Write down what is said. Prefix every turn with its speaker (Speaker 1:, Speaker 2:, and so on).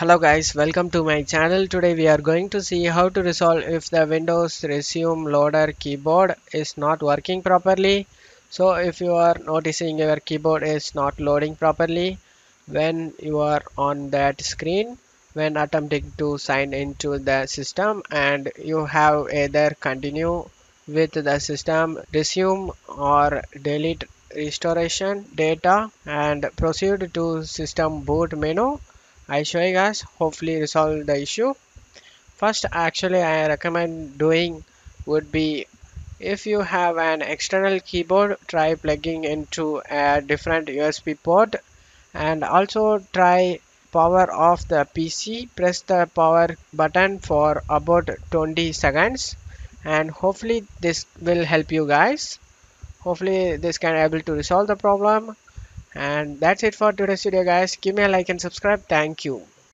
Speaker 1: Hello guys, welcome to my channel. Today we are going to see how to resolve if the Windows Resume Loader keyboard is not working properly. So if you are noticing your keyboard is not loading properly when you are on that screen when attempting to sign into the system, and you have either continue with the system resume or delete restoration data and proceed to system boot menu. I show you guys hopefully resolve the issue. First, actually I recommend doing would be, if you have an external keyboard, try plugging into a different USB port, and also try power off the PC. Press the power button for about 20 seconds, and hopefully this will help you guys. Hopefully this can able to resolve the problem. And that's it for today's video guys. Give me a like and subscribe. Thank you.